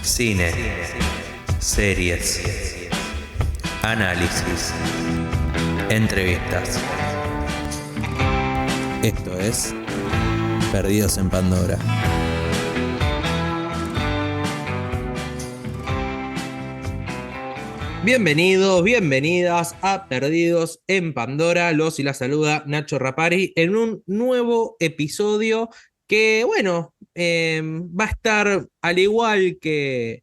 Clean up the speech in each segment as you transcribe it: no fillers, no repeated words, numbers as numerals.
Cine, series, análisis, entrevistas. Esto es Perdidos en Pandora. Bienvenidos, bienvenidas a Perdidos en Pandora. Los y la saluda Nacho Rapari en un nuevo episodio que, bueno, va a estar al igual que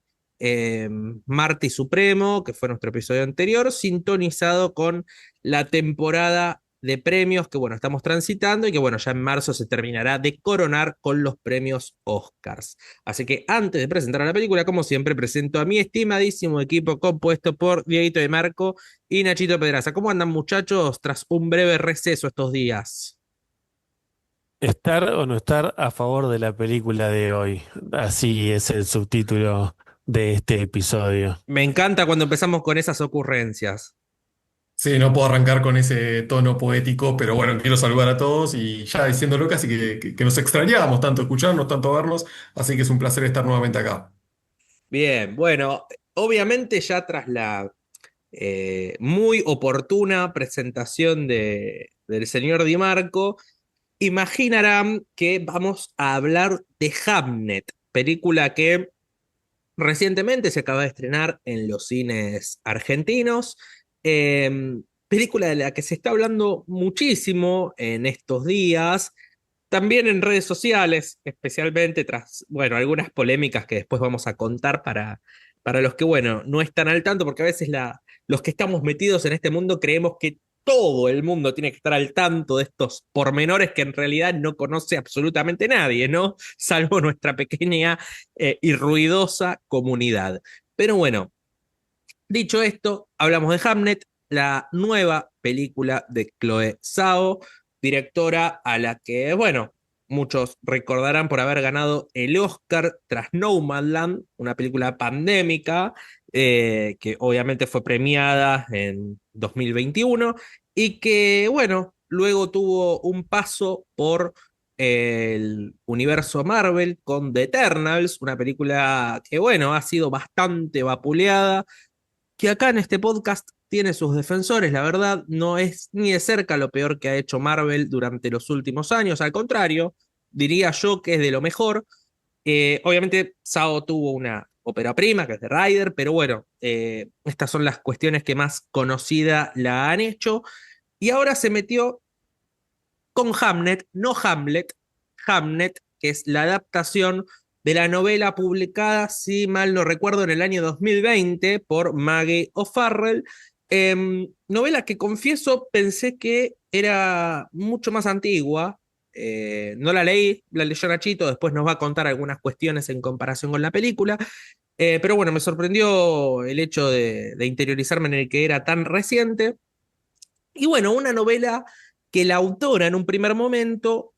Marty Supremo, que fue nuestro episodio anterior, sintonizado con la temporada de premios que, bueno, estamos transitando y que, bueno, ya en marzo se terminará de coronar con los premios Oscars. Así que antes de presentar a la película, como siempre, presento a mi estimadísimo equipo compuesto por Dieguito de Marco y Nachito Pedraza. ¿Cómo andan, muchachos, tras un breve receso estos días? Estar o no estar a favor de la película de hoy. Así es el subtítulo de este episodio. Me encanta cuando empezamos con esas ocurrencias. Sí, no puedo arrancar con ese tono poético, pero bueno, quiero saludar a todos y ya diciéndolo casi que nos extrañábamos tanto escucharnos, tanto vernos, así que es un placer estar nuevamente acá. Bien, bueno, obviamente ya tras la muy oportuna presentación del señor Di Marco, imaginarán que vamos a hablar de Hamnet, película que recientemente se acaba de estrenar en los cines argentinos. Película de la que se está hablando muchísimo en estos días, también en redes sociales, especialmente tras, bueno, algunas polémicas que después vamos a contar para los que, bueno, no están al tanto, porque a veces los que estamos metidos en este mundo creemos que todo el mundo tiene que estar al tanto de estos pormenores que en realidad no conoce absolutamente nadie, ¿no? Salvo nuestra pequeña y ruidosa comunidad. Pero bueno, dicho esto, hablamos de Hamnet, la nueva película de Chloe Zhao, directora a la que, bueno, muchos recordarán por haber ganado el Oscar tras Nomadland, una película pandémica que obviamente fue premiada en 2021 y que, bueno, luego tuvo un paso por el universo Marvel con The Eternals, una película que, bueno, ha sido bastante vapuleada, que acá en este podcast tiene sus defensores, la verdad, no es ni de cerca lo peor que ha hecho Marvel durante los últimos años, al contrario, diría yo que es de lo mejor. Obviamente, Sao tuvo una ópera prima, que es de Rider, pero bueno, estas son las cuestiones que más conocida la han hecho, y ahora se metió con Hamnet, no Hamlet, Hamnet, que es la adaptación de la novela publicada, si mal no recuerdo, en el año 2020 por Maggie O'Farrell. Novela que confieso pensé que era mucho más antigua. No la leí, la leyó Nachito, después nos va a contar algunas cuestiones en comparación con la película. Pero bueno, me sorprendió el hecho de interiorizarme en el que era tan reciente. Y bueno, una novela que la autora en un primer momento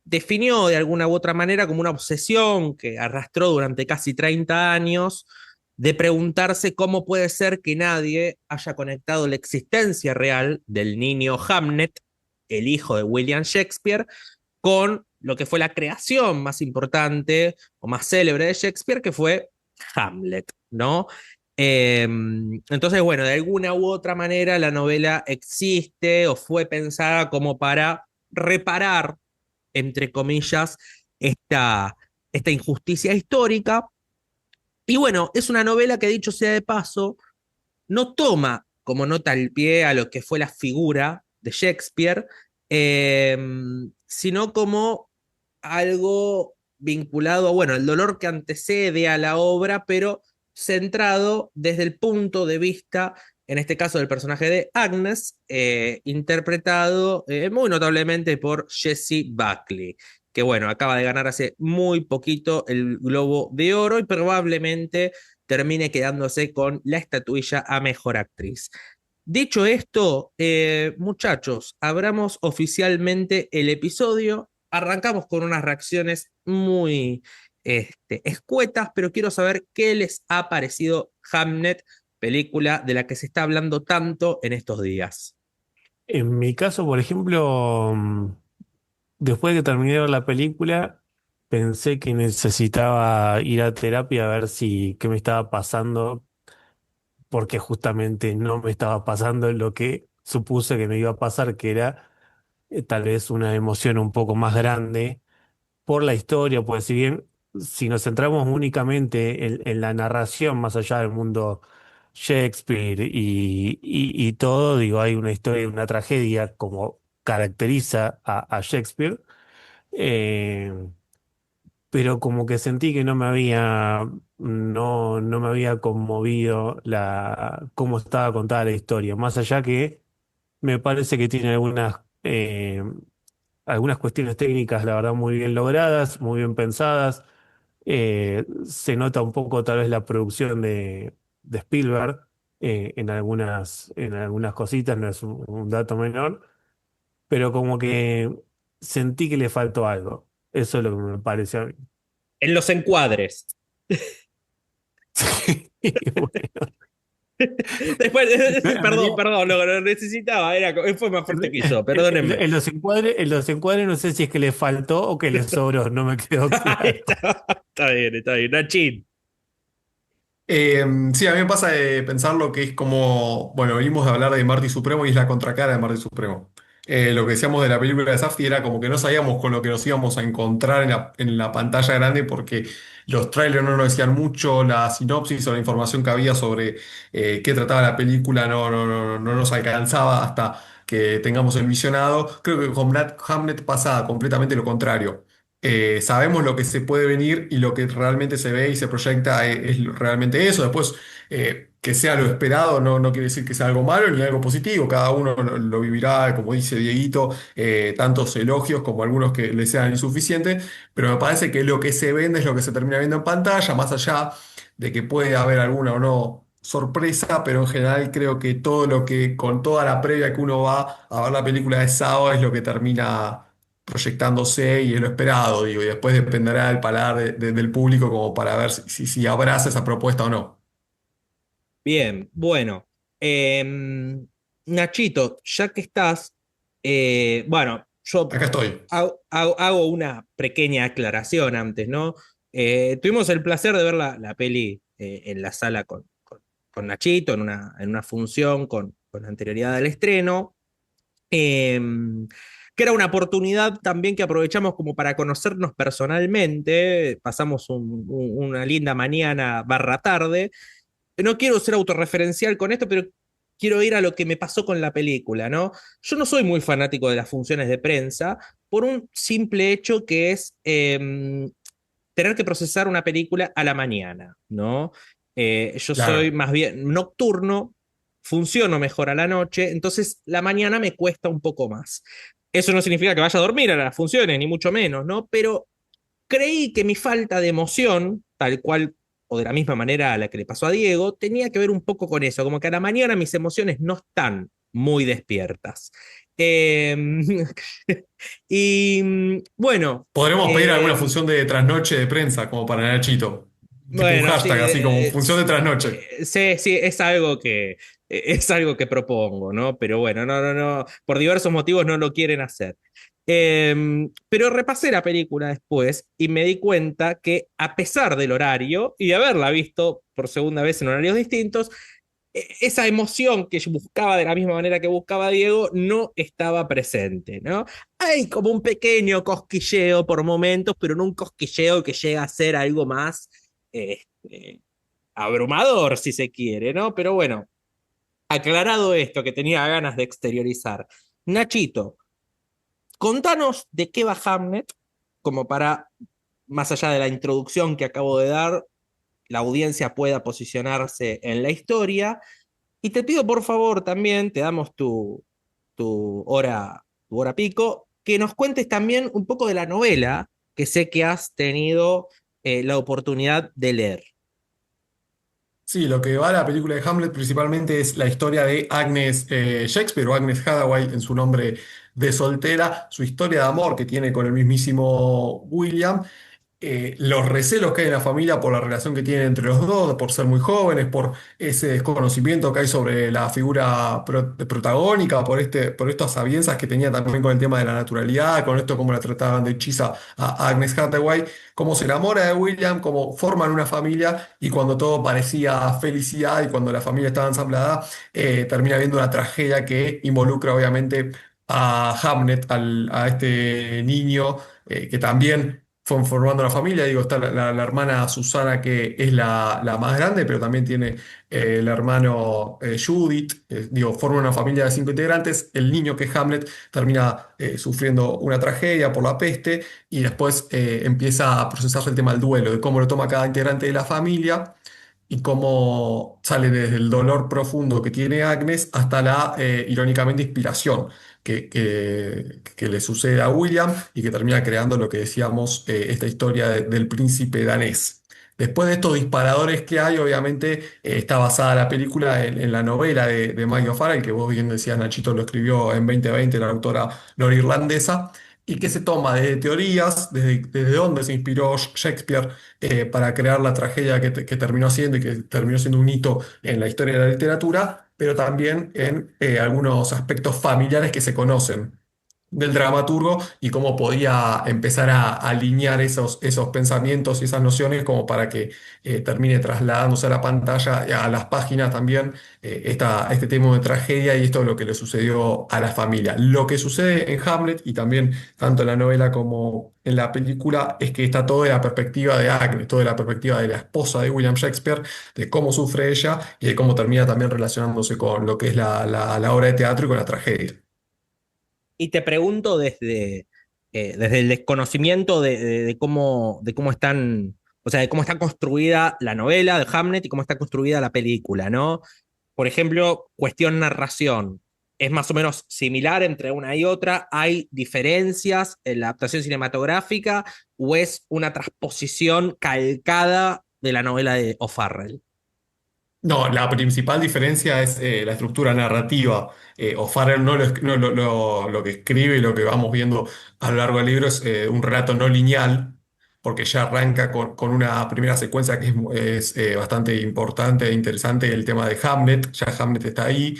definió de alguna u otra manera como una obsesión que arrastró durante casi 30 años de preguntarse cómo puede ser que nadie haya conectado la existencia real del niño Hamnet, el hijo de William Shakespeare, con lo que fue la creación más importante o más célebre de Shakespeare, que fue Hamlet, ¿no? Entonces, bueno, de alguna u otra manera la novela existe o fue pensada como para reparar, entre comillas, esta injusticia histórica. Y bueno, es una novela que, dicho sea de paso, no toma como nota al pie a lo que fue la figura de Shakespeare, eh, sino como algo vinculado a, bueno, el dolor que antecede a la obra, pero centrado desde el punto de vista, en este caso, del personaje de Agnes, interpretado muy notablemente por Jessie Buckley, que bueno, acaba de ganar hace muy poquito el Globo de Oro y probablemente termine quedándose con la estatuilla a mejor actriz. Dicho esto, muchachos, abramos oficialmente el episodio. Arrancamos con unas reacciones muy escuetas, pero quiero saber qué les ha parecido Hamnet, película de la que se está hablando tanto en estos días. En mi caso, por ejemplo, después de que terminé de ver la película, pensé que necesitaba ir a terapia a ver si qué me estaba pasando, porque justamente no me estaba pasando lo que supuse que me iba a pasar, que era tal vez una emoción un poco más grande por la historia, pues si bien si nos centramos únicamente en la narración, más allá del mundo Shakespeare y todo, digo, hay una historia, una tragedia como caracteriza a Shakespeare, eh, pero como que sentí que no me había conmovido cómo estaba contada la historia, más allá que me parece que tiene algunas cuestiones técnicas, la verdad, muy bien logradas, muy bien pensadas. Se nota un poco tal vez la producción de Spielberg en algunas cositas, no es un dato menor, pero como que sentí que le faltó algo. Eso es lo que me parece a mí. En los encuadres. Sí, bueno. Después, En perdón, realidad, perdón, lo necesitaba, fue más fuerte que yo, perdónenme. en los encuadres no sé si es que le faltó o que le sobró, no me quedó claro. Está bien, Nachín. Sí, a mí me pasa de pensar lo que es como, bueno, venimos de hablar de Marty Supremo y es la contracara de Marty Supremo. Lo que decíamos de la película de Safdie era como que no sabíamos con lo que nos íbamos a encontrar en la pantalla grande porque los trailers no nos decían mucho, la sinopsis o la información que había sobre qué trataba la película no nos alcanzaba hasta que tengamos el visionado. Creo que con Hamlet pasa completamente lo contrario. Sabemos lo que se puede venir y lo que realmente se ve y se proyecta es realmente eso. Después, que sea lo esperado no quiere decir que sea algo malo ni algo positivo. Cada uno lo vivirá, como dice Dieguito, tantos elogios como algunos que le sean insuficientes, pero me parece que lo que se vende es lo que se termina viendo en pantalla, más allá de que puede haber alguna o no sorpresa, pero en general creo que todo lo que, con toda la previa que uno va a ver la película de Sao es lo que termina proyectándose y es lo esperado, digo, y después dependerá del paladar del público como para ver si abraza esa propuesta o no. Bien, bueno. em, Nachito, ya que estás, bueno, yo Acá estoy. hago una pequeña aclaración antes, ¿no? Tuvimos el placer de ver la peli en la sala con Nachito, en una función con anterioridad al estreno. Que era una oportunidad también que aprovechamos como para conocernos personalmente. Pasamos una linda mañana barra tarde. No quiero ser autorreferencial con esto, pero quiero ir a lo que me pasó con la película, ¿no? Yo no soy muy fanático de las funciones de prensa por un simple hecho que es tener que procesar una película a la mañana, ¿no? Yo soy Claro. más bien nocturno, funciono mejor a la noche, entonces la mañana me cuesta un poco más. Eso no significa que vaya a dormir a las funciones, ni mucho menos, ¿no? Pero creí que mi falta de emoción, tal cual o de la misma manera a la que le pasó a Diego, tenía que ver un poco con eso, como que a la mañana mis emociones no están muy despiertas. Eh, y bueno, Podremos pedir alguna eh, función de trasnoche de prensa como para Nachito. Tipo un bueno, sí, hashtag así como función de trasnoche. sí, sí, es algo que propongo, ¿no? Pero bueno, no, por diversos motivos no lo quieren hacer. Pero repasé la película después y me di cuenta que a pesar del horario y de haberla visto por segunda vez en horarios distintos, esa emoción que yo buscaba de la misma manera que buscaba Diego no estaba presente, ¿no? Hay como un pequeño cosquilleo por momentos, pero no un cosquilleo que llega a ser algo más este, abrumador, si se quiere, ¿no? Pero bueno, aclarado esto que tenía ganas de exteriorizar, Nachito, contanos de qué va Hamlet, como para, más allá de la introducción que acabo de dar, la audiencia pueda posicionarse en la historia. Y te pido por favor también, te damos tu hora pico, que nos cuentes también un poco de la novela que sé que has tenido la oportunidad de leer. Sí, lo que va a la película de Hamlet principalmente es la historia de Agnes Shakespeare o Agnes Hathaway en su nombre de soltera, su historia de amor que tiene con el mismísimo William. los recelos que hay en la familia por la relación que tienen entre los dos, por ser muy jóvenes, por ese desconocimiento que hay sobre la figura protagónica, por estas sabienzas que tenía también con el tema de la naturalidad, con esto cómo la trataban de hechiza a Agnes Hathaway, cómo se enamora de William, cómo forman una familia y cuando todo parecía felicidad y cuando la familia estaba ensamblada, termina habiendo una tragedia que involucra obviamente a Hamnet, a este niño que también fue formando la familia. Digo, está la hermana Susana, que es la más grande, pero también tiene el hermano Judith. Digo, forma una familia de 5 integrantes. El niño, que es Hamlet, termina sufriendo una tragedia por la peste y después empieza a procesarse el tema del duelo, de cómo lo toma cada integrante de la familia y cómo sale desde el dolor profundo que tiene Agnes hasta la, irónicamente, inspiración que le sucede a William y que termina creando lo que decíamos, esta historia del príncipe danés. Después de estos disparadores que hay, obviamente, está basada la película en la novela de Maggie O'Farrell, que vos bien decías, Nachito, lo escribió en 2020 la autora norirlandesa, y que se toma desde teorías, desde dónde se inspiró Shakespeare para crear la tragedia que terminó siendo y que terminó siendo un hito en la historia de la literatura, pero también en algunos aspectos familiares que se conocen del dramaturgo y cómo podía empezar a alinear esos pensamientos y esas nociones como para que termine trasladándose a la pantalla, a las páginas también, este tema de tragedia y esto es lo que le sucedió a la familia. Lo que sucede en Hamlet y también tanto en la novela como en la película es que está todo de la perspectiva de Agnes, todo de la perspectiva de la esposa de William Shakespeare, de cómo sufre ella y de cómo termina también relacionándose con lo que es la obra de teatro y con la tragedia. Y te pregunto desde el desconocimiento de cómo están, o sea, de cómo está construida la novela de Hamlet y cómo está construida la película, ¿no? Por ejemplo, cuestión narración. ¿Es más o menos similar entre una y otra? ¿Hay diferencias en la adaptación cinematográfica o es una transposición calcada de la novela de O'Farrell? No, la principal diferencia es la estructura narrativa. O'Farrell no, lo que escribe y lo que vamos viendo a lo largo del libro es un relato no lineal, porque ya arranca con una primera secuencia que es bastante importante e interesante, el tema de Hamlet. Ya Hamlet está ahí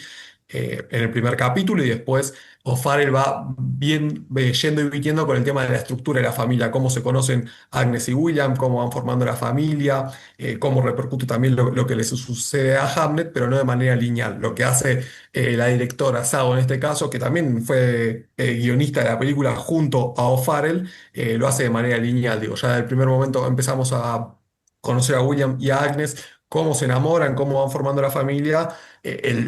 en el primer capítulo y después O'Farrell va bien yendo y viniendo con el tema de la estructura de la familia, cómo se conocen Agnes y William, cómo van formando la familia, cómo repercute también lo que le sucede a Hamlet, pero no de manera lineal. Lo que hace la directora Sago en este caso, que también fue guionista de la película junto a O'Farrell, lo hace de manera lineal. Digo, ya desde el primer momento empezamos a conocer a William y a Agnes, cómo se enamoran, cómo van formando la familia,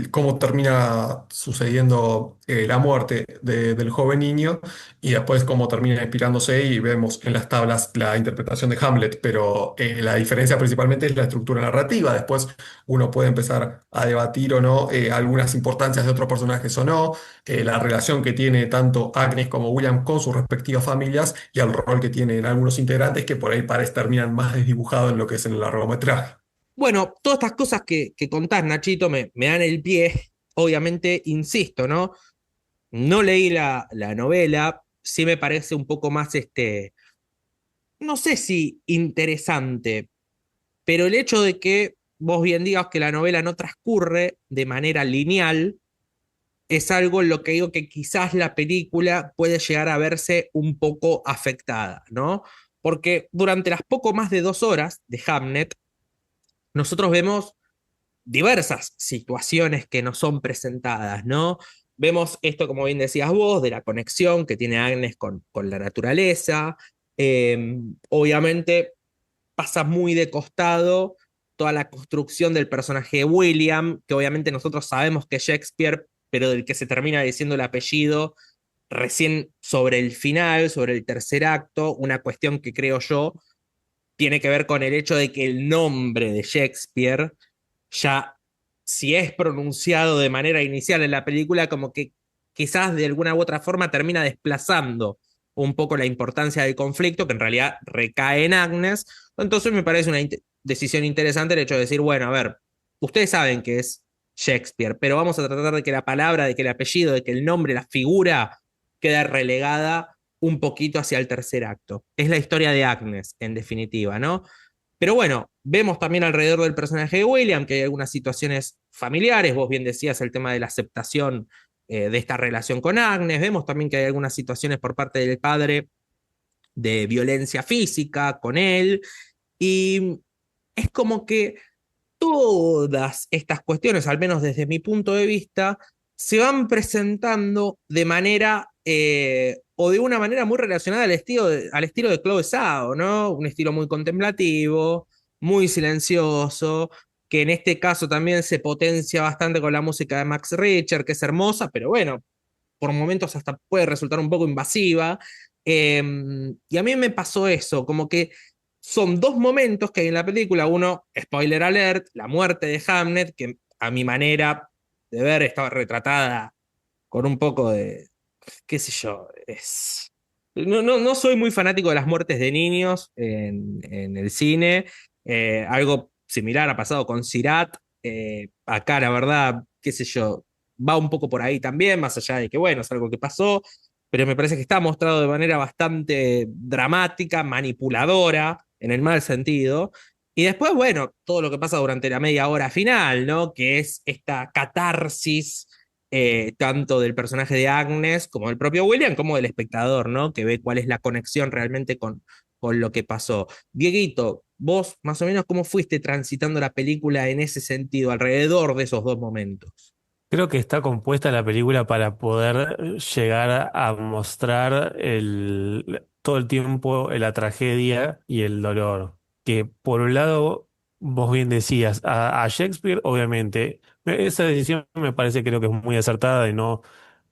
cómo termina sucediendo la muerte del joven niño y después cómo termina inspirándose y vemos en las tablas la interpretación de Hamlet, pero la diferencia principalmente es la estructura narrativa. Después uno puede empezar a debatir o no algunas importancias de otros personajes o no, la relación que tiene tanto Agnes como William con sus respectivas familias y el rol que tienen algunos integrantes que por ahí parece terminan más desdibujados en lo que es en el largometraje. Bueno, todas estas cosas que contás, Nachito, me dan el pie. Obviamente, insisto, ¿no? No leí la novela, sí me parece un poco más, no sé si interesante, pero el hecho de que vos bien digas que la novela no transcurre de manera lineal es algo en lo que digo que quizás la película puede llegar a verse un poco afectada, ¿no? Porque durante las poco más de 2 horas de Hamnet, nosotros vemos diversas situaciones que nos son presentadas, ¿no? Vemos esto, como bien decías vos, de la conexión que tiene Agnes con la naturaleza. Obviamente pasa muy de costado toda la construcción del personaje de William, que obviamente nosotros sabemos que es Shakespeare, pero del que se termina diciendo el apellido recién sobre el final, sobre el tercer acto, una cuestión que creo yo tiene que ver con el hecho de que el nombre de Shakespeare ya, si es pronunciado de manera inicial en la película, como que quizás de alguna u otra forma termina desplazando un poco la importancia del conflicto, que en realidad recae en Agnes. Entonces me parece una decisión interesante el hecho de decir, bueno, a ver, ustedes saben que es Shakespeare, pero vamos a tratar de que la palabra, de que el apellido, de que el nombre, la figura, quede relegada un poquito hacia el tercer acto. Es la historia de Agnes, en definitiva, ¿no? Pero bueno, vemos también alrededor del personaje de William que hay algunas situaciones familiares, vos bien decías el tema de la aceptación de esta relación con Agnes, vemos también que hay algunas situaciones por parte del padre de violencia física con él, y es como que todas estas cuestiones, al menos desde mi punto de vista, se van presentando de manera o de una manera muy relacionada al estilo de Chloe Zhao, ¿no? Un estilo muy contemplativo, muy silencioso, que en este caso también se potencia bastante con la música de Max Richter, que es hermosa, pero bueno, por momentos hasta puede resultar un poco invasiva. Y a mí me pasó eso, como que son dos momentos que hay en la película. Uno, spoiler alert, la muerte de Hamnet, que a mi manera de ver estaba retratada con un poco de, qué sé yo, es... No soy muy fanático de las muertes de niños en el cine. Algo similar ha pasado con Sirat. Acá, la verdad, qué sé yo, va un poco por ahí también, más allá de que, bueno, es algo que pasó, pero me parece que está mostrado de manera bastante dramática, manipuladora, en el mal sentido. Y después, bueno, todo lo que pasa durante la media hora final, ¿no? Que es esta catarsis tanto del personaje de Agnes como del propio William, como del espectador, ¿no? Que ve cuál es la conexión realmente con lo que pasó. Dieguito, vos más o menos cómo fuiste transitando la película en ese sentido, alrededor de esos dos momentos. Creo que está compuesta la película para poder llegar a mostrar todo el tiempo la tragedia y el dolor. Que por un lado, vos bien decías, a Shakespeare, obviamente, esa decisión me parece creo que es muy acertada de no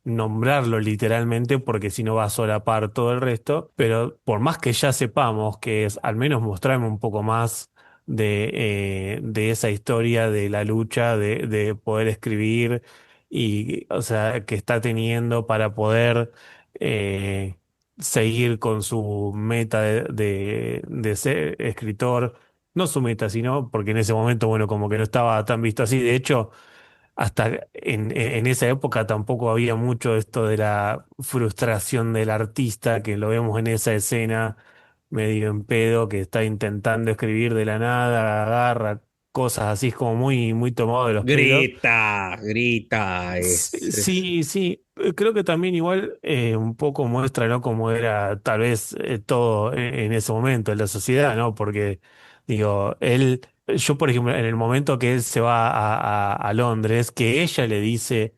nombrarlo literalmente porque si no va a solapar todo el resto, pero por más que ya sepamos que es al menos mostrarme un poco más de esa historia, de la lucha, de poder escribir y, o sea, que está teniendo para poder eh, seguir con su meta de ser escritor. No su meta, sino porque en ese momento, bueno, como que no estaba tan visto así. De hecho, hasta en esa época tampoco había mucho esto de la frustración del artista, que lo vemos en esa escena medio en pedo, que está intentando escribir de la nada, agarra cosas así, es como muy, muy tomado de los pelos. Grita, grita, Sí, sí, sí. Creo que también igual un poco muestra, ¿no? Cómo era tal vez todo en ese momento en la sociedad, ¿no? Porque, digo, yo por ejemplo, en el momento que él se va a Londres, que ella le dice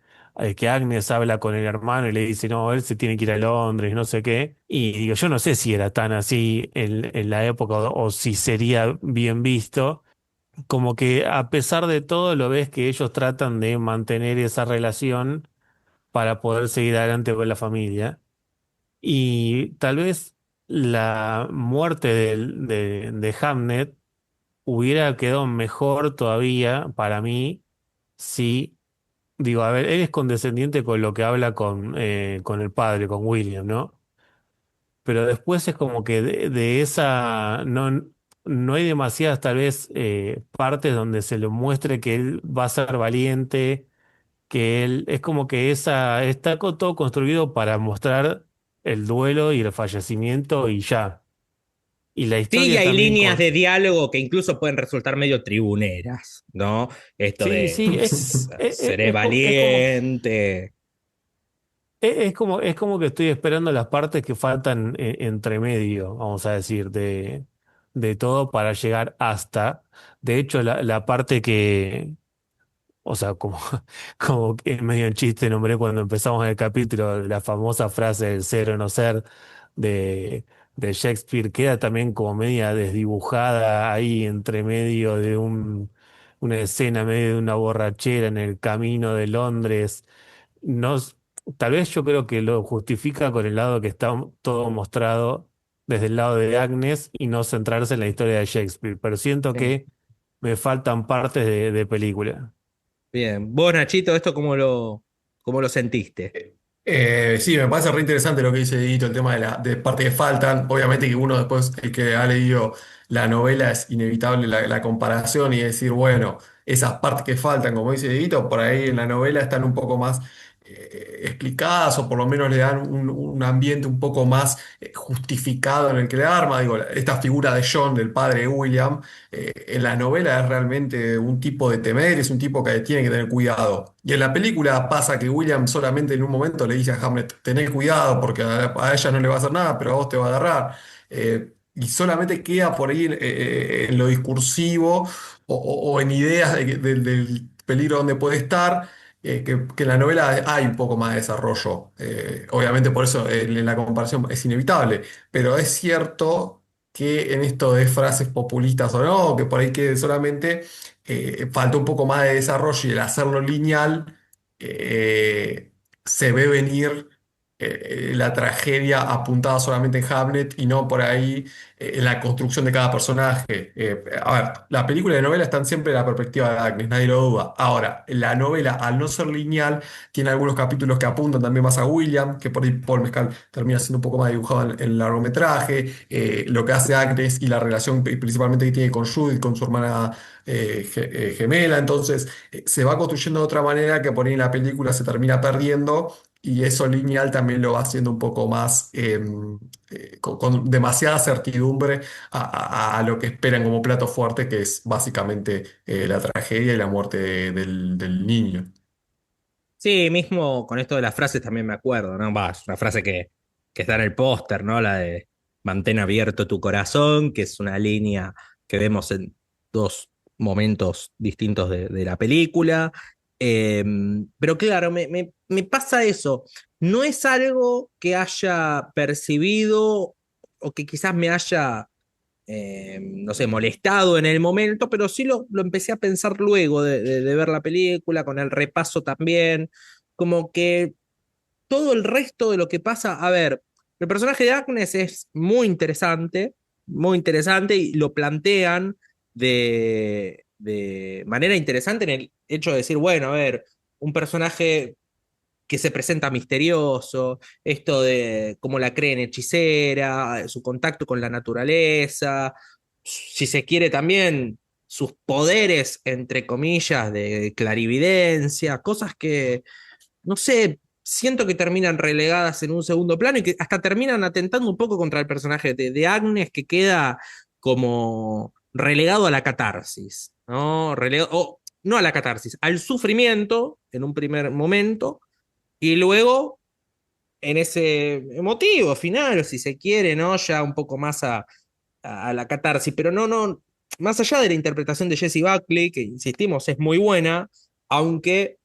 que Agnes habla con el hermano y le dice, no, él se tiene que ir a Londres, no sé qué. Y digo, yo no sé si era tan así en la época o si sería bien visto como que a pesar de todo lo ves que ellos tratan de mantener esa relación para poder seguir adelante con la familia. Y tal vez la muerte de Hamnet hubiera quedado mejor todavía para mí si, digo, a ver, él es condescendiente con lo que habla con el padre, con William, ¿no? Pero después es como que de esa no hay demasiadas tal vez partes donde se le muestre que él va a ser valiente, que él es como que está todo construido para mostrar el duelo y el fallecimiento y ya. Y la Sí, y historia hay también líneas con... de diálogo que incluso pueden resultar medio tribuneras, ¿no? Esto Sí, de sí, seré es como, valiente. es como que estoy esperando las partes que faltan entre medio, vamos a decir, de todo para llegar hasta. De hecho, la parte que, o sea, como, como que medio en chiste nombré cuando empezamos el capítulo la famosa frase del ser o no ser de, de Shakespeare, queda también como media desdibujada ahí entre medio de una escena, medio de una borrachera en el camino de Londres. Nos, tal vez yo creo que lo justifica con el lado que está todo mostrado desde el lado de Agnes y no centrarse en la historia de Shakespeare, pero siento Sí. que me faltan partes de película. Bien. Vos, Nachito, ¿esto cómo lo sentiste? Sí, me parece re interesante lo que dice Edito, el tema de partes que faltan. Obviamente que uno después, el que ha leído la novela, es inevitable la comparación y decir, bueno, esas partes que faltan, como dice Edito, por ahí en la novela están un poco más explicadas o por lo menos le dan un ambiente un poco más justificado en el que le arma. Digo, esta figura de John, del padre de William, en la novela es realmente un tipo de temer, es un tipo que tiene que tener cuidado. Y en la película pasa que William solamente en un momento le dice a Hamlet, tener cuidado porque a ella no le va a hacer nada, pero a vos te va a agarrar. Y solamente queda por ahí en lo discursivo o en ideas del peligro donde puede estar, que en la novela hay un poco más de desarrollo. Obviamente por eso en la comparación es inevitable, pero es cierto que en esto de frases populistas o no, que por ahí quede solamente, falta un poco más de desarrollo y el hacerlo lineal, eh, se ve venir. La tragedia apuntada solamente en Hamlet y no por ahí en la construcción de cada personaje. A ver, la película y la novela están siempre en la perspectiva de Agnes, nadie lo duda. Ahora, la novela, al no ser lineal, tiene algunos capítulos que apuntan también más a William, que por ahí Paul Mescal termina siendo un poco más dibujado en el largometraje. Lo que hace Agnes y la relación principalmente que tiene con Judith, con su hermana gemela. Entonces, se va construyendo de otra manera que por ahí en la película se termina perdiendo. Y eso lineal también lo va haciendo un poco más, con demasiada certidumbre a lo que esperan como plato fuerte, que es básicamente la tragedia y la muerte del niño. Sí, mismo con esto de las frases también me acuerdo, ¿no? Va, es una frase que está en el póster, ¿no? La de mantén abierto tu corazón, que es una línea que vemos en dos momentos distintos de la película. Eh, pero claro, me pasa eso. No es algo que haya percibido o que quizás me haya no sé, molestado en el momento, pero sí lo empecé a pensar luego de ver la película, con el repaso también, como que todo el resto de lo que pasa, a ver, el personaje de Agnes es muy interesante y lo plantean de manera interesante en el hecho de decir, bueno, a ver, un personaje que se presenta misterioso, esto de cómo la creen hechicera, su contacto con la naturaleza, si se quiere también sus poderes, entre comillas, de clarividencia, cosas que, no sé, siento que terminan relegadas en un segundo plano y que hasta terminan atentando un poco contra el personaje de Agnes, que queda como relegado a la catarsis, ¿no? O, no a la catarsis, al sufrimiento en un primer momento y luego, en ese emotivo final, o si se quiere, ¿no? Ya un poco más a la catarsis, pero no, más allá de la interpretación de Jessie Buckley, que insistimos es muy buena, aunque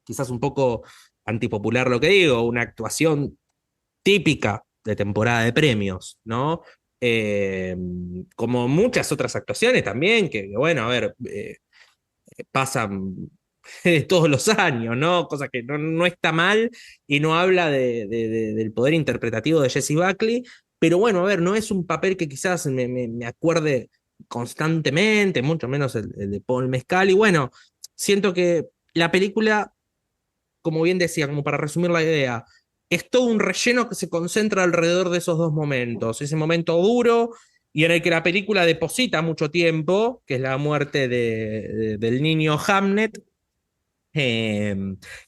quizás un poco antipopular lo que digo, una actuación típica de temporada de premios, ¿no? Eh, Como muchas otras actuaciones también, que bueno, a ver, pasan todos los años, ¿no? Cosa que no está mal y no habla del poder interpretativo de Jessie Buckley, pero bueno, a ver, no es un papel que quizás me acuerde constantemente, mucho menos el de Paul Mescal, y bueno, siento que la película, como bien decía, como para resumir la idea, es todo un relleno que se concentra alrededor de esos dos momentos, ese momento duro y en el que la película deposita mucho tiempo, que es la muerte del niño Hamnet, eh,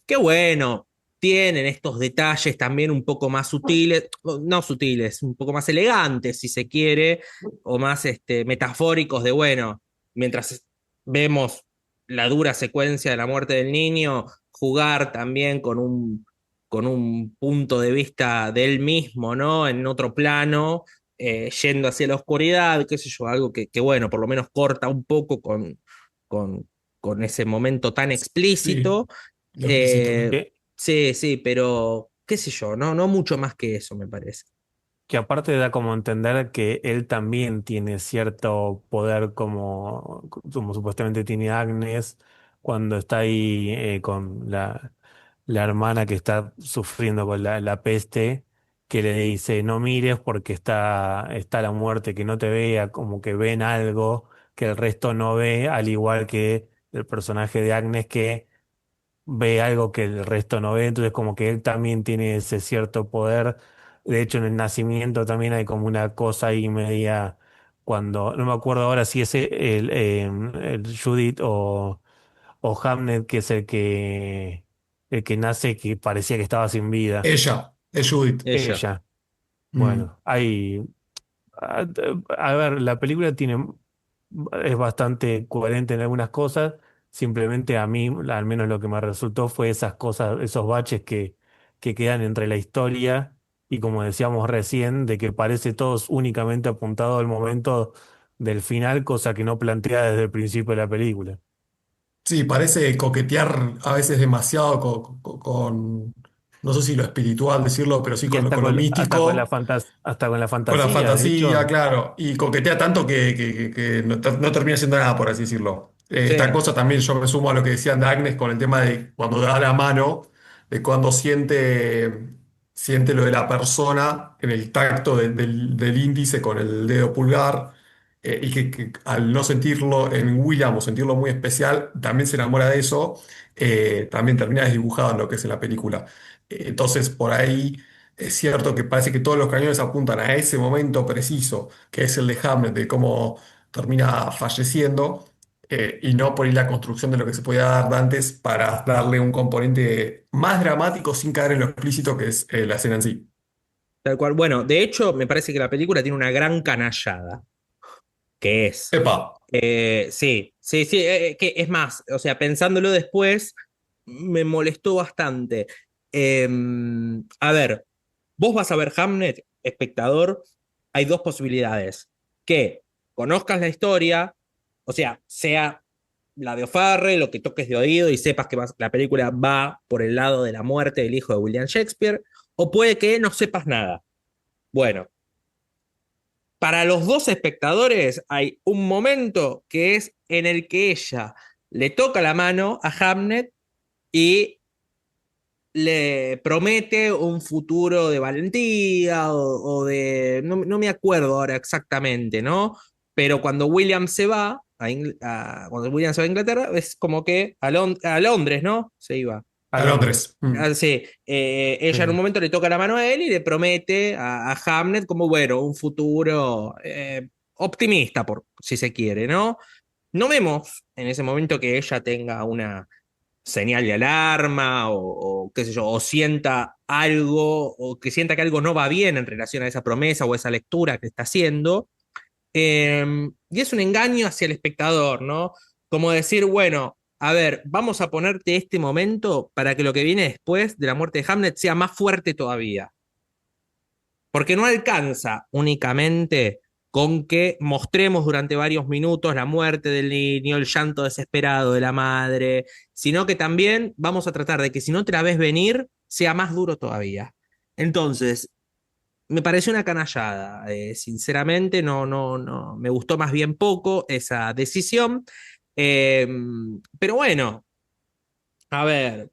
que bueno, tienen estos detalles también un poco más sutiles, no sutiles, un poco más elegantes, si se quiere, o más metafóricos de, bueno, mientras vemos la dura secuencia de la muerte del niño, jugar también con un punto de vista de él mismo, ¿no? En otro plano, yendo hacia la oscuridad, qué sé yo, algo que bueno, por lo menos corta un poco con, con ese momento tan Sí, explícito. lo explícito. Eh, sí, sí, pero qué sé yo, no mucho más que eso, me parece. Que aparte da como a entender que él también tiene cierto poder como supuestamente tiene Agnes cuando está ahí con la hermana que está sufriendo con la peste, que le dice no mires porque está la muerte, que no te vea, como que ven algo que el resto no ve, al igual que el personaje de Agnes que ve algo que el resto no ve, entonces como que él también tiene ese cierto poder. De hecho, en el nacimiento también hay como una cosa ahí media, cuando, no me acuerdo ahora si es el Judith o Hamnet, que es el que nace que parecía que estaba sin vida. Ella, es Judith. Ella. Ella. Mm. Bueno, a, a ver, la película es bastante coherente en algunas cosas, simplemente a mí, al menos lo que me resultó fue esas cosas, esos baches que quedan entre la historia y como decíamos recién, de que parece todo únicamente apuntado al momento del final, cosa que no plantea desde el principio de la película. Sí, parece coquetear a veces demasiado no sé si lo espiritual decirlo, pero sí Y con lo hasta con místico. hasta con la Con la fantasía, de fantasía, hecho, claro, y coquetea tanto que no termina siendo nada, por así decirlo. Sí, Esta cosa también yo me sumo a lo que decían de Agnes con el tema de cuando da la mano, de cuando siente lo de la persona en el tacto del índice con el dedo pulgar, y que al no sentirlo en William o sentirlo muy especial, también se enamora de eso, también termina desdibujado en lo que es en la película. Entonces, por ahí... Es cierto que parece que todos los cañones apuntan a ese momento preciso, que es el de Hamlet, de cómo termina falleciendo, y no por ahí la construcción de lo que se podía dar de antes para darle un componente más dramático sin caer en lo explícito que es la escena en sí. tal cual. Bueno, de hecho, me parece que la película tiene una gran canallada, que es, Epa, sí, sí, sí, que es más, o sea, pensándolo después, me molestó bastante. Eh, a ver, vos vas a ver Hamlet, espectador, hay dos posibilidades. Que conozcas la historia, o sea la de O'Farrell, lo que toques de oído y sepas que la película va por el lado de la muerte del hijo de William Shakespeare, o puede que no sepas nada. Bueno, para los dos espectadores hay un momento que es en el que ella le toca la mano a Hamlet y le promete un futuro de valentía o de... No, no me acuerdo ahora exactamente, ¿no? Pero cuando William se va cuando William se va a Inglaterra, es como que a Londres, ¿no? Se iba. a a Londres. Londres. Mm. Sí, ella en un Sí. momento le toca la mano a él y le promete a Hamlet como, bueno, un futuro optimista, por, si se quiere, ¿no? No vemos en ese momento que ella tenga una señal de alarma o qué sé yo, o sienta algo, o que sienta que algo no va bien en relación a esa promesa o esa lectura que está haciendo. Y es un engaño hacia el espectador, ¿no? Como decir, bueno, a ver, vamos a ponerte este momento para que lo que viene después de la muerte de Hamlet sea más fuerte todavía. Porque no alcanza únicamente con que mostremos durante varios minutos la muerte del niño, el llanto desesperado de la madre, sino que también vamos a tratar de que si no te la ves venir, sea más duro todavía. Entonces, me pareció una canallada. Sinceramente, no. Me gustó más bien poco esa decisión. Eh, pero bueno, a ver,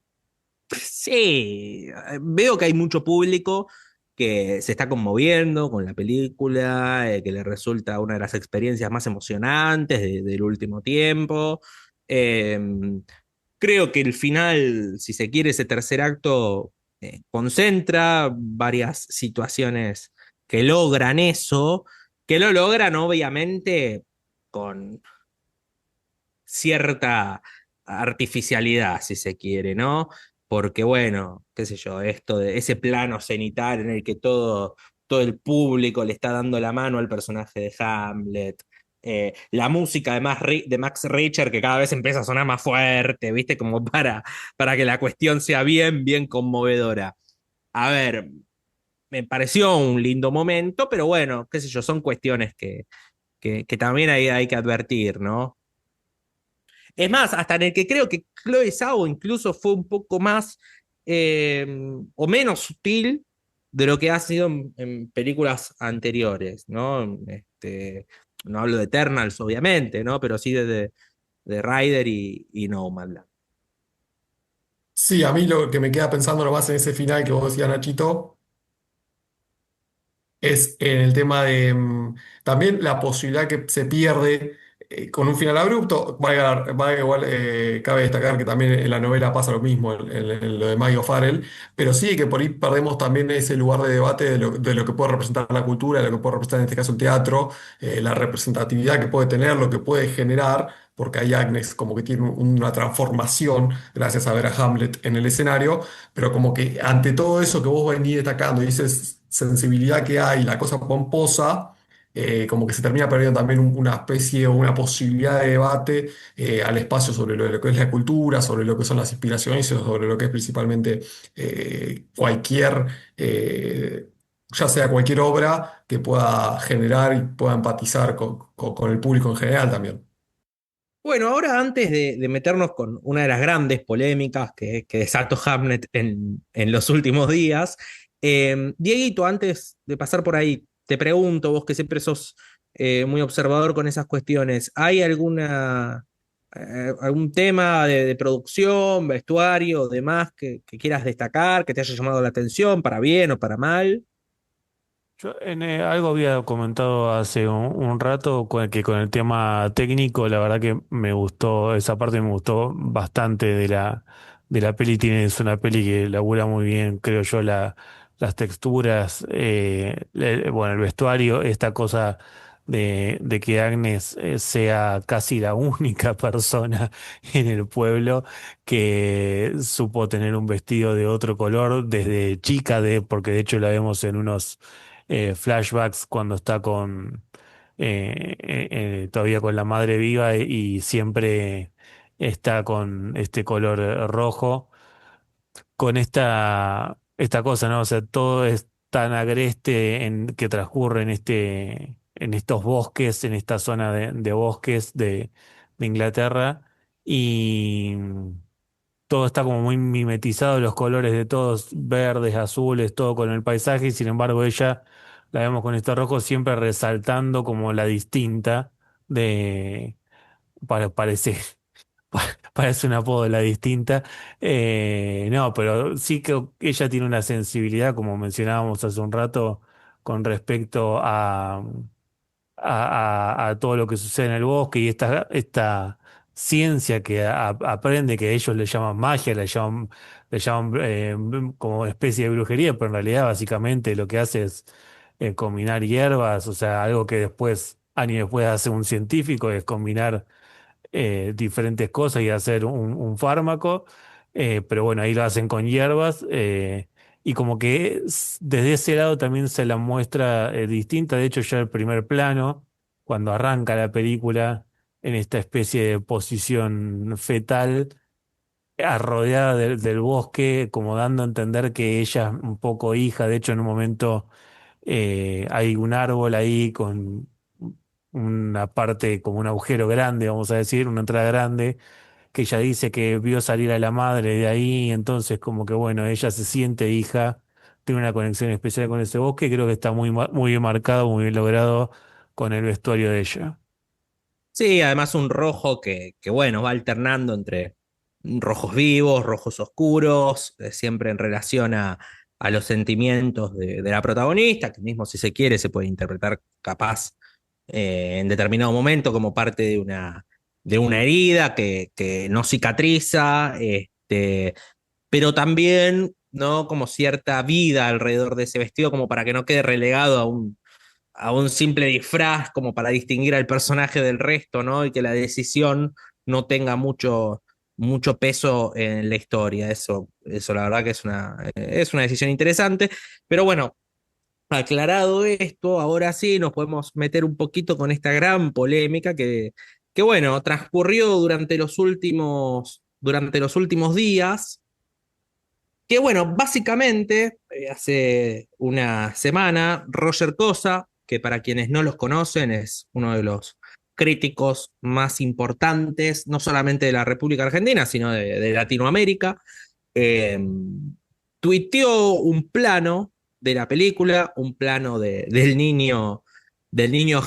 sí, veo que hay mucho público que se está conmoviendo con la película, que le resulta una de las experiencias más emocionantes del último tiempo. Eh, Creo que el final, si se quiere, ese tercer acto concentra varias situaciones que logran eso, que lo logran obviamente con cierta artificialidad, si se quiere, ¿no? Porque bueno, qué sé yo, esto de ese plano cenital en el que todo el público le está dando la mano al personaje de Hamlet. La música de Max Richter que cada vez empieza a sonar más fuerte, ¿viste? Como para que la cuestión sea bien conmovedora. A ver, me pareció un lindo momento, pero bueno, qué sé yo, son cuestiones que también hay que advertir, ¿no? Es más, hasta en el que creo que Chloe Zhao incluso fue un poco más eh, o menos sutil de lo que ha sido en películas anteriores, ¿no? No hablo de Eternals, obviamente, ¿no? Pero sí de Rider y Nomadland. Sí, a mí lo que me queda pensando nomás en ese final que vos decías, Nachito, es en el tema de también la posibilidad que se pierde, con un final abrupto. Igual, cabe destacar que también en la novela pasa lo mismo, en lo de Maggie O'Farrell, pero sí que por ahí perdemos también ese lugar de debate de lo que puede representar la cultura, de lo que puede representar en este caso el teatro, la representatividad que puede tener, lo que puede generar, porque ahí Agnes como que tiene una transformación gracias a ver a Hamlet en el escenario, pero como que ante todo eso que vos venís destacando y esa sensibilidad que hay, la cosa pomposa, como que se termina perdiendo también una especie o una posibilidad de debate al espacio sobre lo que es la cultura, sobre lo que son las inspiraciones y sobre lo que es principalmente cualquier, ya sea cualquier obra que pueda generar y pueda empatizar con el público en general también. Bueno, ahora antes de meternos con una de las grandes polémicas que desató Hamlet en los últimos días, Dieguito, antes de pasar por ahí, te pregunto, vos que siempre sos muy observador con esas cuestiones, ¿hay algún tema de producción, vestuario, demás que quieras destacar, que te haya llamado la atención, para bien o para mal? Yo algo había comentado hace un rato que con el tema técnico, la verdad que me gustó, esa parte me gustó bastante de la peli. Es una peli que labura muy bien, creo yo, las texturas, bueno, el vestuario, esta cosa de que Agnes sea casi la única persona en el pueblo que supo tener un vestido de otro color desde chica, porque de hecho la vemos en unos flashbacks cuando está todavía con la madre viva y siempre está con este color rojo, con esta cosa, ¿no? O sea, todo es tan agreste que transcurre en estos bosques, en esta zona de bosques de Inglaterra. Y todo está como muy mimetizado, los colores de todos, verdes, azules, todo con el paisaje, y sin embargo ella la vemos con este rojo siempre resaltando como la distinta de, parece, parece un apodo de la distinta. No, pero sí que ella tiene una sensibilidad, como mencionábamos hace un rato, con respecto a todo lo que sucede en el bosque y esta ciencia que aprende, que ellos le llaman magia, le llaman como especie de brujería, pero en realidad básicamente lo que hace es combinar hierbas, o sea, algo que después, años después hace un científico, es combinar diferentes cosas y hacer un fármaco, pero bueno, ahí lo hacen con hierbas, y como que desde ese lado también se la muestra distinta. De hecho, ya el primer plano, cuando arranca la película en esta especie de posición fetal, rodeada del bosque, como dando a entender que ella es un poco hija. De hecho, en un momento hay un árbol ahí con una parte, como un agujero grande, vamos a decir, una entrada grande, que ella dice que vio salir a la madre de ahí, entonces como que bueno, ella se siente hija, tiene una conexión especial con ese bosque. Creo que está muy bien marcado, muy bien logrado con el vestuario de ella. Sí, además un rojo que bueno, va alternando entre rojos vivos, rojos oscuros, siempre en relación a los sentimientos de la protagonista, que mismo si se quiere se puede interpretar capaz en determinado momento como parte de una herida que no cicatriza, pero también, ¿no? Como cierta vida alrededor de ese vestido, como para que no quede relegado a un simple disfraz, como para distinguir al personaje del resto, ¿no? Y que la decisión no tenga mucho peso en la historia. Eso la verdad que es una decisión interesante. Pero bueno, aclarado esto, ahora sí nos podemos meter un poquito con esta gran polémica que bueno, transcurrió durante los últimos días. Que bueno, básicamente, hace una semana, Roger Cosa, que para quienes no los conocen es uno de los críticos más importantes, no solamente de la República Argentina, sino de Latinoamérica, eh, tuiteó un plano de la película, un plano del niño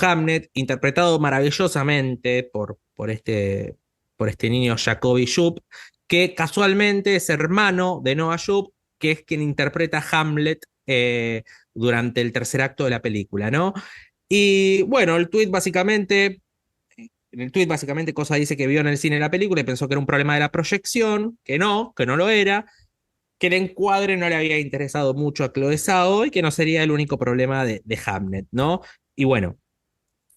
Hamlet, interpretado maravillosamente por este niño Jacoby Jupp, que casualmente es hermano de Noah Jupp, que es quien interpreta a Hamlet durante el tercer acto de la película, ¿no? Y bueno, el tweet básicamente en el tweet básicamente cosa dice que vio en el cine la película y pensó que era un problema de la proyección, que no lo era, que el encuadre no le había interesado mucho a Chloe Zhao y que no sería el único problema de Hamnet, ¿no? Y bueno,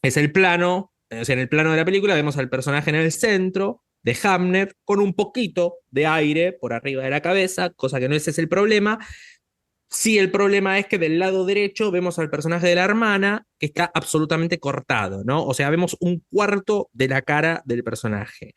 es el plano, o sea, en el plano de la película vemos al personaje en el centro de Hamnet con un poquito de aire por arriba de la cabeza, cosa que no ese es el problema. Sí, el problema es que del lado derecho vemos al personaje de la hermana que está absolutamente cortado, ¿no? O sea, vemos un cuarto de la cara del personaje.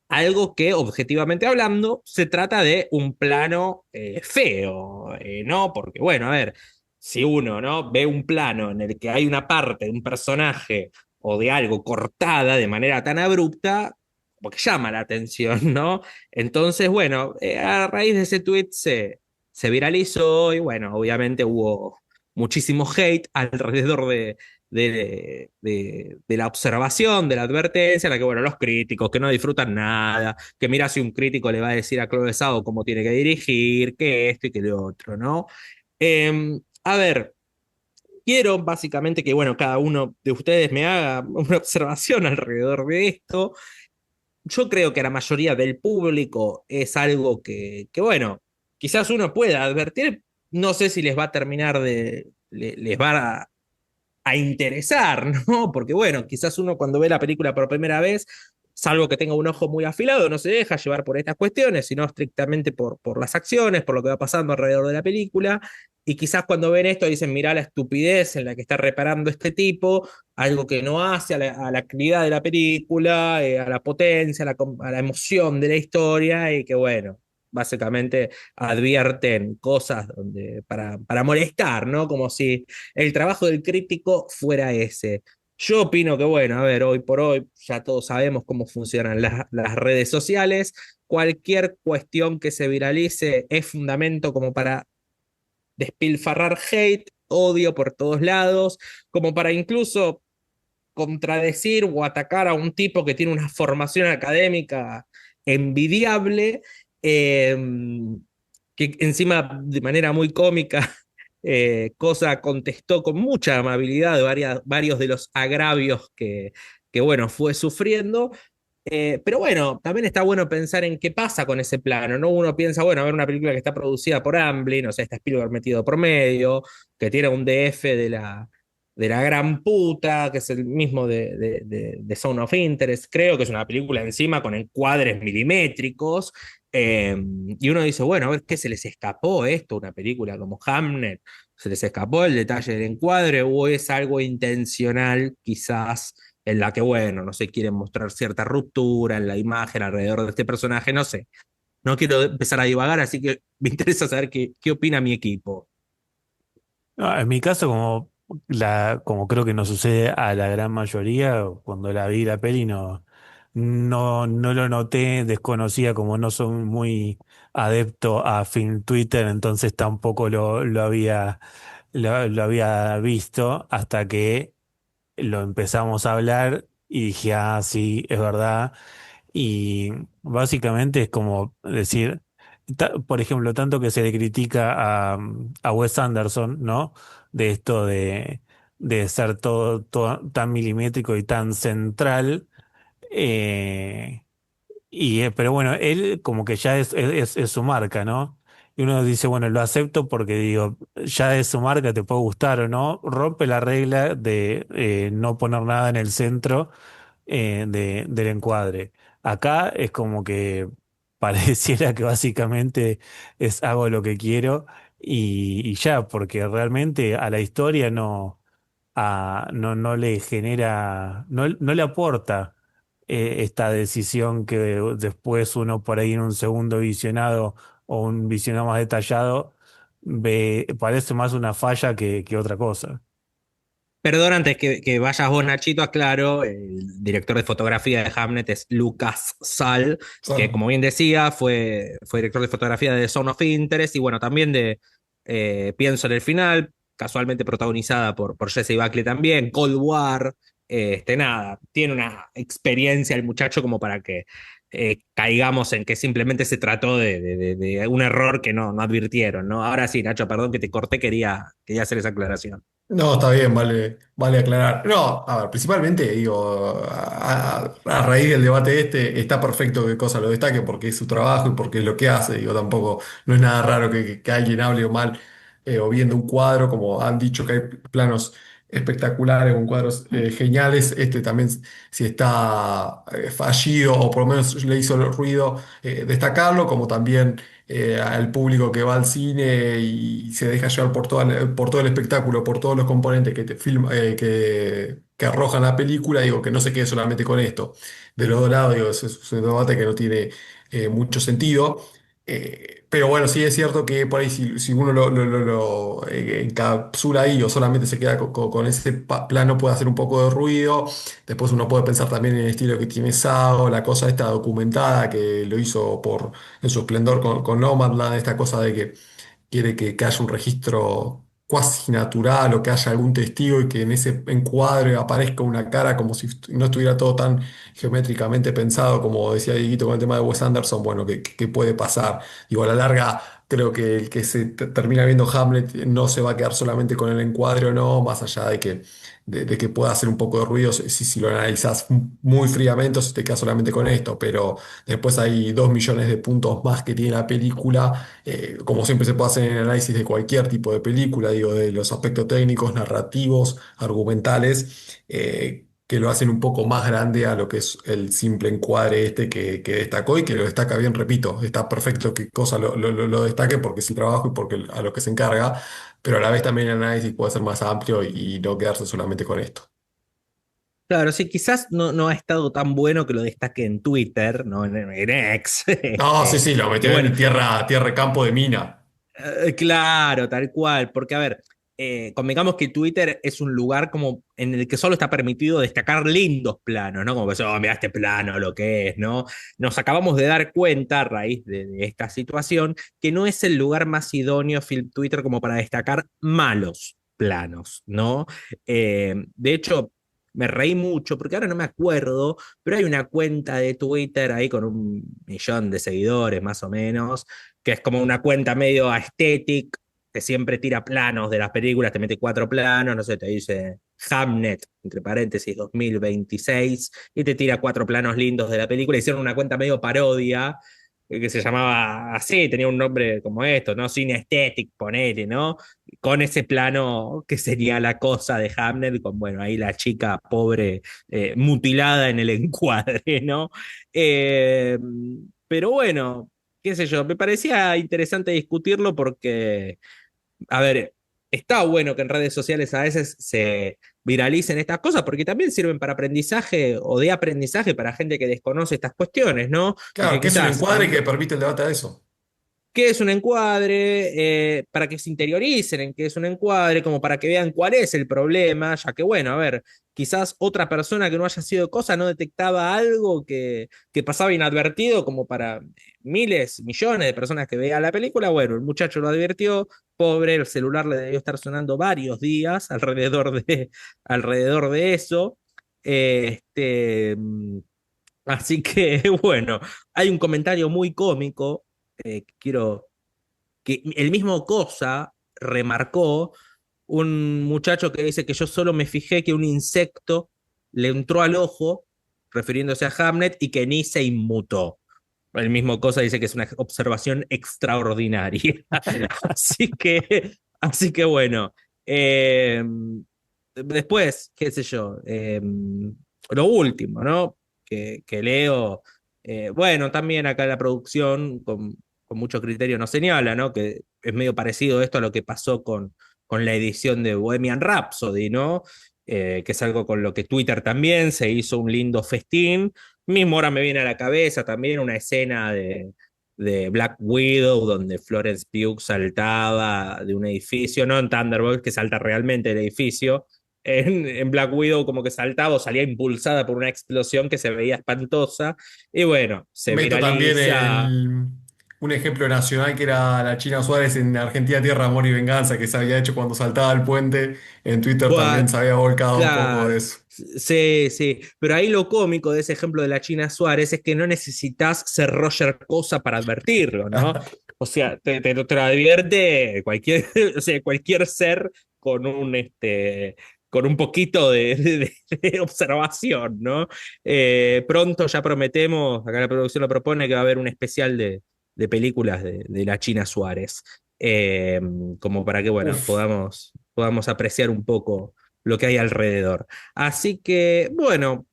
Algo que, objetivamente hablando, se trata de un plano feo, ¿no? Porque, bueno, a ver, si uno, ¿no? ve un plano en el que hay una parte de un personaje o de algo cortada de manera tan abrupta, porque llama la atención, ¿no? Entonces, bueno, a raíz de ese tweet se viralizó y, bueno, obviamente hubo muchísimo hate alrededor de la observación, de la advertencia, en la que, bueno, los críticos que no disfrutan nada, que mira si un crítico le va a decir a Chloe Zhao cómo tiene que dirigir, que esto y que lo otro, ¿no? A ver, quiero básicamente que, bueno, cada uno de ustedes me haga una observación alrededor de esto. Yo creo que a la mayoría del público es algo que bueno, quizás uno pueda advertir, no sé si les va a terminar les va a interesar, ¿no? Porque bueno, quizás uno cuando ve la película por primera vez, salvo que tenga un ojo muy afilado, no se deja llevar por estas cuestiones, sino estrictamente por las acciones, por lo que va pasando alrededor de la película. Y quizás cuando ven esto dicen, mirá la estupidez en la que está reparando este tipo, algo que no hace a la actividad de la película, a la potencia, a la emoción de la historia, y que bueno, básicamente advierten cosas para molestar, ¿no? Como si el trabajo del crítico fuera ese. Yo opino que, bueno, a ver, hoy por hoy ya todos sabemos cómo funcionan las redes sociales. Cualquier cuestión que se viralice es fundamento como para despilfarrar hate, odio por todos lados, como para incluso contradecir o atacar a un tipo que tiene una formación académica envidiable, eh, que encima de manera muy cómica, Cosa contestó con mucha amabilidad de varios de los agravios que bueno, fue sufriendo. Pero bueno, también está bueno pensar en qué pasa con ese plano, ¿no? Uno piensa, bueno, a ver una película que está producida por Amblin, o sea, está Spielberg metido por medio, que tiene un DF de la gran puta, que es el mismo de Zone of Interest, creo que es una película encima con encuadres milimétricos, y uno dice, bueno, a ver qué se les escapó esto, una película como Hamnet, se les escapó el detalle del encuadre o es algo intencional quizás en la que, bueno, no sé, quieren mostrar cierta ruptura en la imagen alrededor de este personaje, no sé. No quiero empezar a divagar, así que me interesa saber qué opina mi equipo. No, en mi caso, como creo que nos sucede a la gran mayoría, cuando la vi la peli no lo noté, desconocía como no soy muy adepto a Film Twitter, entonces tampoco lo había visto hasta que lo empezamos a hablar y dije, ah, sí, es verdad. Y básicamente es como decir, por ejemplo, tanto que se le critica a Wes Anderson, ¿no? De esto de ser todo tan milimétrico y tan central. eh, pero bueno, él como que ya es su marca, ¿no? Y uno dice, bueno, lo acepto porque digo, ya es su marca, te puede gustar o no. Rompe la regla de no poner nada en el centro del encuadre. Acá es como que pareciera que básicamente es hago lo que quiero y ya, porque realmente a la historia no le genera, no le aporta esta decisión que después uno por ahí en un segundo visionado o un visionado más detallado ve, parece más una falla que otra cosa. Perdón, antes que vayas vos, Nachito, aclaro, el director de fotografía de Hamnet es Lucas Sal, que Son. como bien decía, fue director de fotografía de Zone of Interest y bueno, también de Pienso en el final, casualmente protagonizada por Jesse Buckley también, Cold War, nada, tiene una experiencia el muchacho como para que caigamos en que simplemente se trató de un error que no advirtieron, ¿no? Ahora sí, Nacho, perdón que te corté, quería hacer esa aclaración. No, está bien, vale aclarar. No, a ver, principalmente, digo, a raíz del debate este, está perfecto que Cosa lo destaque porque es su trabajo y porque es lo que hace. Digo, tampoco, no es nada raro que alguien hable o mal o viendo un cuadro, como han dicho que hay planos espectaculares, con cuadros geniales. Este también, si está fallido o por lo menos le hizo ruido, destacarlo, como también al público que va al cine y se deja llevar por todo el espectáculo, por todos los componentes que, te film- que arrojan la película, digo, que no se quede solamente con esto. De los dos lados, digo, es un debate que no tiene mucho sentido. Pero bueno, sí es cierto que por ahí si uno lo encapsula ahí o solamente se queda con ese plano puede hacer un poco de ruido. Después uno puede pensar también en el estilo que tiene Sao, la cosa esta documentada que lo hizo en su esplendor con Nomadland, esta cosa de que quiere que haya un registro cuasi natural o que haya algún testigo y que en ese encuadre aparezca una cara como si no estuviera todo tan geométricamente pensado como decía Dieguito con el tema de Wes Anderson, bueno, que puede pasar. Digo, a la larga creo que el que termina viendo Hamlet no se va a quedar solamente con el encuadre o no, más allá de que pueda hacer un poco de ruido si lo analizas muy fríamente o si te quedas solamente con esto, pero después hay 2 millones de puntos más que tiene la película, como siempre se puede hacer en el análisis de cualquier tipo de película, digo, de los aspectos técnicos, narrativos, argumentales, que lo hacen un poco más grande a lo que es el simple encuadre este que destacó y que lo destaca bien, repito, está perfecto que cosa lo destaque porque es su trabajo y porque a lo que se encarga, pero a la vez también el análisis puede ser más amplio y no quedarse solamente con esto. Claro, sí, quizás no ha estado tan bueno que lo destaque en Twitter, ¿no? En X. No, sí, sí, lo Que metió bueno, en tierra, campo de mina. claro, tal cual, porque a ver, convengamos que Twitter es un lugar como en el que solo está permitido destacar lindos planos, ¿no? Como que, oh, mira este plano, lo que es, ¿no? Nos acabamos de dar cuenta a raíz de esta situación que no es el lugar más idóneo Twitter como para destacar malos planos, ¿no? De hecho, me reí mucho porque ahora no me acuerdo, pero hay una cuenta de Twitter ahí con 1 millón de seguidores más o menos que es como una cuenta medio aesthetic, que siempre tira planos de las películas, te mete 4 planos, no sé, te dice Hamnet, entre paréntesis, 2026, y te tira 4 planos lindos de la película. Hicieron una cuenta medio parodia, que se llamaba así, tenía un nombre como esto, ¿no? Cine Aesthetic, ponele, ¿no? Con ese plano que sería la cosa de Hamnet, con, bueno, ahí la chica pobre mutilada en el encuadre, ¿no? Eh, pero bueno, qué sé yo, me parecía interesante discutirlo porque, a ver, está bueno que en redes sociales a veces se viralicen estas cosas porque también sirven para aprendizaje o de aprendizaje para gente que desconoce estas cuestiones, ¿no? Y Claro, que que es un quizás encuadre que permite el debate a eso. qué es un encuadre, para que se interioricen en qué es un encuadre, como para que vean cuál es el problema, ya que bueno, a ver, quizás otra persona que no haya sido cosa no detectaba algo que pasaba inadvertido como para miles, millones de personas que veían la película, bueno, el muchacho lo advirtió, pobre, el celular le debió estar sonando varios días alrededor de eso. Este, así que bueno, hay un comentario muy cómico que quiero que el mismo Cosa remarcó un muchacho que dice que yo solo me fijé que un insecto le entró al ojo, refiriéndose a Hamlet, y que ni se inmutó. El mismo Cosa dice que es una observación extraordinaria. así que bueno. Eh, después, qué sé yo, lo último, ¿no? Que leo, bueno, también acá la producción con mucho criterio nos señala, ¿no? Que es medio parecido esto a lo que pasó con la edición de Bohemian Rhapsody, ¿no? Que es algo con lo que Twitter también se hizo un lindo festín. Mismo ahora me viene a la cabeza también una escena de Black Widow, donde Florence Pugh saltaba de un edificio, no en Thunderbolt, que salta realmente el edificio. En Black Widow como que saltaba o salía impulsada por una explosión que se veía espantosa. Y bueno, se Meto también viraliza. un ejemplo nacional que era la China Suárez en Argentina Tierra, Amor y Venganza, que se había hecho cuando saltaba al puente. En Twitter también Buah, se había volcado un poco de claro, eso. sí, sí, pero ahí lo cómico de ese ejemplo de la China Suárez es que no necesitas ser Roger Cosa para advertirlo, ¿no? O sea, te lo advierte cualquier, o sea, cualquier ser con un poquito de observación, ¿no? Pronto ya prometemos, acá la producción lo propone, que va a haber un especial de películas de la China Suárez, eh, como para que, bueno, Uf. podamos apreciar un poco lo que hay alrededor. Así que, bueno,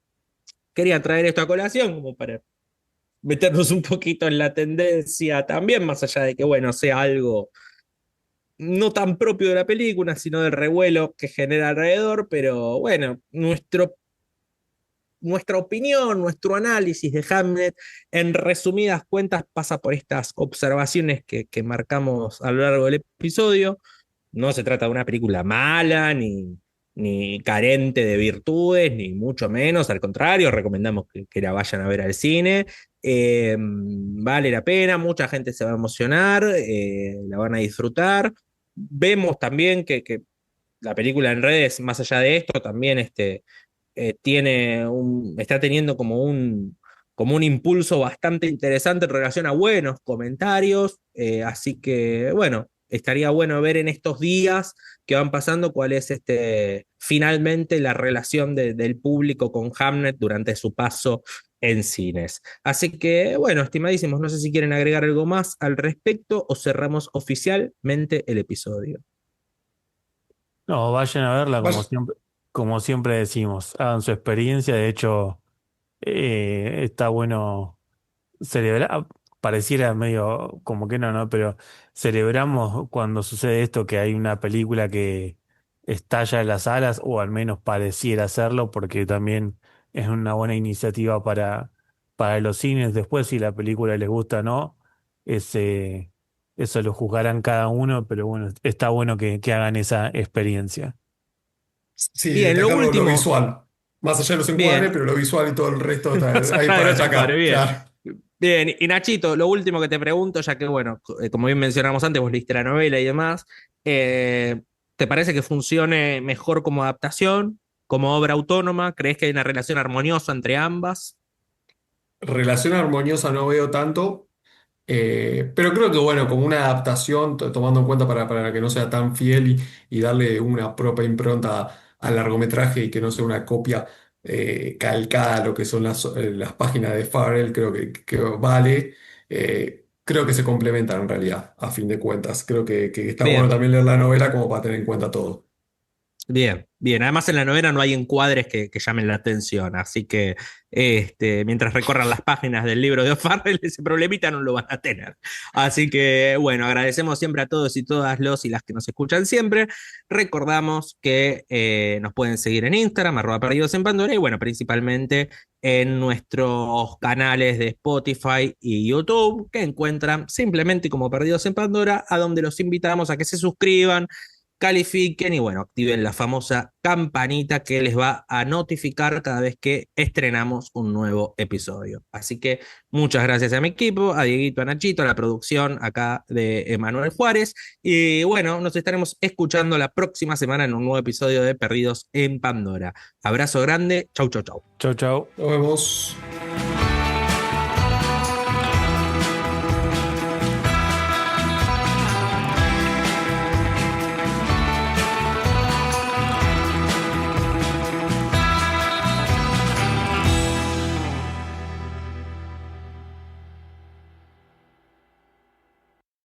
quería traer esto a colación como para meternos un poquito en la tendencia también, más allá de que, bueno, sea algo no tan propio de la película, sino del revuelo que genera alrededor, pero bueno, nuestra opinión, nuestro análisis de Hamlet, en resumidas cuentas, pasa por estas observaciones que marcamos a lo largo del episodio. No se trata de una película mala, ni carente de virtudes, ni mucho menos. Al contrario, recomendamos que la vayan a ver al cine. Vale la pena, mucha gente se va a emocionar, la van a disfrutar. Vemos también que la película en redes, más allá de esto, también está teniendo como un impulso bastante interesante en relación a buenos comentarios, así que bueno, estaría bueno ver en estos días que van pasando cuál es finalmente la relación del público con Hamlet durante su paso en cines. Así que bueno, estimadísimos, no sé si quieren agregar algo más al respecto o cerramos oficialmente el episodio. No, vayan a verla Vaya. como siempre decimos, hagan su experiencia, de hecho, está bueno celebrar, pareciera medio como que no, ¿no? Pero celebramos cuando sucede esto, que hay una película que estalla en las salas, o al menos pareciera hacerlo, porque también es una buena iniciativa para los cines. Después, si la película les gusta o no, ese, eso lo juzgarán cada uno, pero bueno, está bueno que hagan esa experiencia. Sí, Bien, lo destacar lo último, visual. Más allá de los encuadres, bien, pero lo visual y todo el resto está más ahí allá de para los encuadres, destacar. bien. Claro. Bien, y Nachito, lo último que te pregunto, ya que, bueno, como bien mencionamos antes, vos leíste la novela y demás, eh, ¿te parece que funcione mejor como adaptación, como obra autónoma? ¿Crees que hay una relación armoniosa entre ambas? Relación armoniosa no veo tanto, pero creo que bueno, como una adaptación, tomando en cuenta para que no sea tan fiel y darle una propia impronta al largometraje y que no sea una copia calcada a lo que son las páginas de Farrell, creo que vale. Creo que se complementan en realidad, a fin de cuentas. Creo que está bueno Bien. también leer la novela como para tener en cuenta todo. Bien, bien. Además en la novela no hay encuadres que llamen la atención, así que mientras recorran las páginas del libro de O'Farrell, ese problemita no lo van a tener. Así que bueno, agradecemos siempre a todos y todas los y las que nos escuchan siempre. Recordamos que nos pueden seguir en Instagram, @perdidos en Pandora, y bueno, principalmente en nuestros canales de Spotify y YouTube, que encuentran simplemente como Perdidos en Pandora, a donde los invitamos a que se suscriban, califiquen y bueno, activen la famosa campanita que les va a notificar cada vez que estrenamos un nuevo episodio. Así que muchas gracias a mi equipo, a Dieguito, a Nachito, a la producción acá de Emanuel Juárez. Y bueno, nos estaremos escuchando la próxima semana en un nuevo episodio de Perdidos en Pandora. Abrazo grande, chau, chau, chau. Chau, chau. Nos vemos.